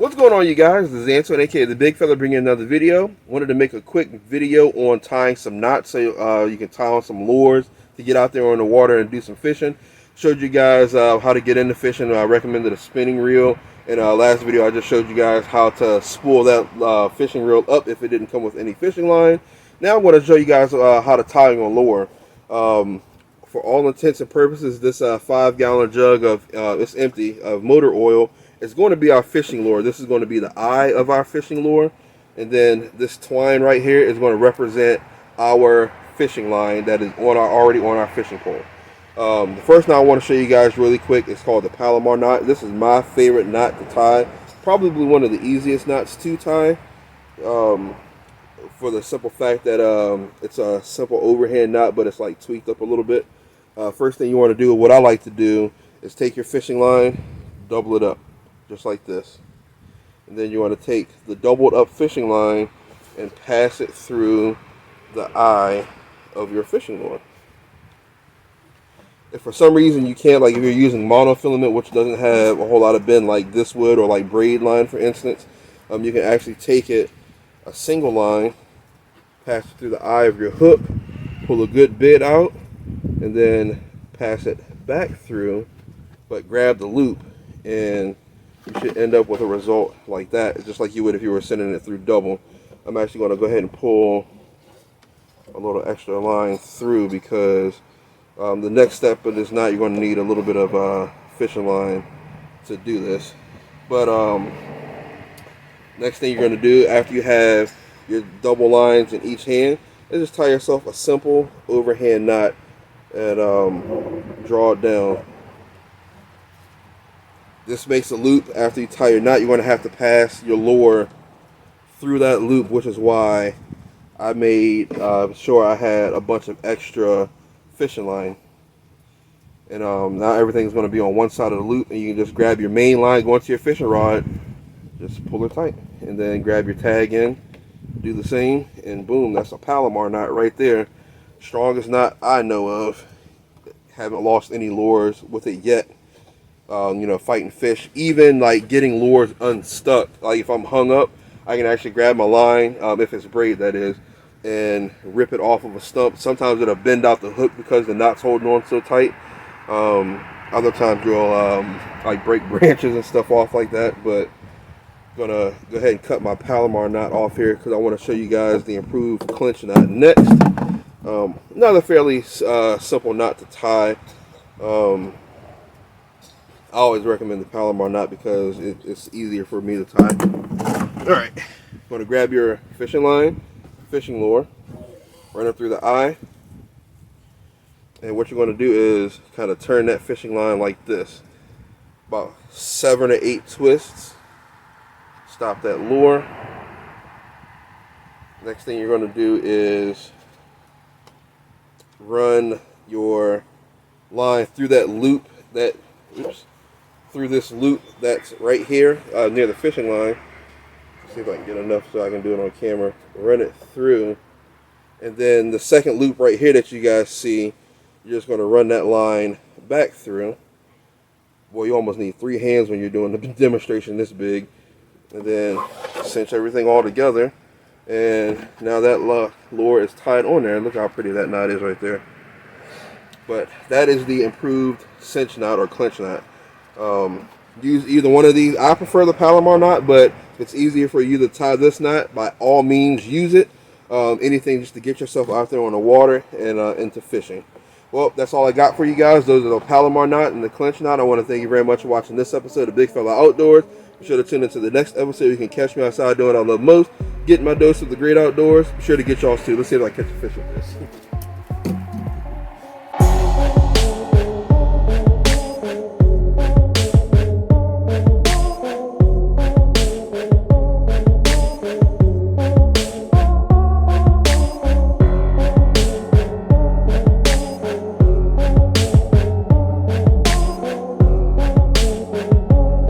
What's going on, you guys? This is Antoine, aka the Bigfella, bringing another video. Wanted to make a quick video on tying some knots so you can tie on some lures to get out there on the water and do some fishing. Showed you guys how to get into fishing. I recommended a spinning reel. In last video, I just showed you guys how to spool that fishing reel up if it didn't come with any fishing line. Now I'm going to show you guys how to tie on lure. For all intents and purposes, this 5-gallon jug of it's empty of motor oil. It's going to be our fishing lure. This is going to be the eye of our fishing lure. And then this twine right here is going to represent our fishing line that is already on our fishing pole. The first knot I want to show you guys really quick is called the Palomar knot. This is my favorite knot to tie. Probably one of the easiest knots to tie. For the simple fact that it's a simple overhand knot, but it's like tweaked up a little bit. First thing you want to do, what I like to do, is take your fishing line, double it up. Just like this. And then you want to take the doubled up fishing line and pass it through the eye of your fishing lure. If for some reason you can't, like if you're using monofilament, which doesn't have a whole lot of bend like this would, or like braid line for instance, you can actually take it a single line, pass it through the eye of your hook, pull a good bit out, and then pass it back through, but grab the loop, and you should end up with a result like that, just like you would if you were sending it through double. I'm actually going to go ahead and pull a little extra line through because the next step of this knot, you're going to need a little bit of fishing line to do this. But next thing you're going to do after you have your double lines in each hand is just tie yourself a simple overhand knot and draw it down. This makes a loop. After you tie your knot, you're going to have to pass your lure through that loop, which is why I made sure I had a bunch of extra fishing line. And now everything's going to be on one side of the loop, and you can just grab your main line, go into your fishing rod, just pull it tight, and then grab your tag in, do the same, and boom, that's a Palomar knot right there. Strongest knot I know of. Haven't lost any lures with it yet. You know, fighting fish, even like getting lures unstuck. Like if I'm hung up, I can actually grab my line, if it's braid that is, and rip it off of a stump. Sometimes it'll bend out the hook because the knot's holding on so tight. Other times you'll like break branches and stuff off like that. But I'm gonna go ahead and cut my Palomar knot off here because I want to show you guys the Improved Clinch knot next. Another fairly simple knot to tie. I always recommend the Palomar knot because it's easier for me to tie. Alright, you're going to grab your fishing line, fishing lure, run it through the eye, and what you're going to do is kind of turn that fishing line like this. About 7 to 8 twists. Stop that lure. Next thing you're going to do is run your line through that loop through this loop that's right here near the fishing line. Let's see if I can get enough so I can do it on camera. Run it through, and then the second loop right here that you guys see, you're just going to run that line back through. Boy, you almost need 3 hands when you're doing the demonstration this big. And then cinch everything all together, and now that lure is tied on there. Look how pretty that knot is right there. But that is the Improved cinch knot or clinch knot. Use either one of these. I prefer the Palomar knot, but if it's easier for you to tie this knot, by all means use it. Anything just to get yourself out there on the water and into fishing. Well, that's all I got for you guys. Those are the Palomar knot and the clinch knot. I want to thank you very much for watching this episode of Bigfella Outdoors. Be sure to tune into the next episode. You can catch me outside doing what I love most, getting my dose of the great outdoors. Be sure to get y'all too. Let's see if I catch a fish with this.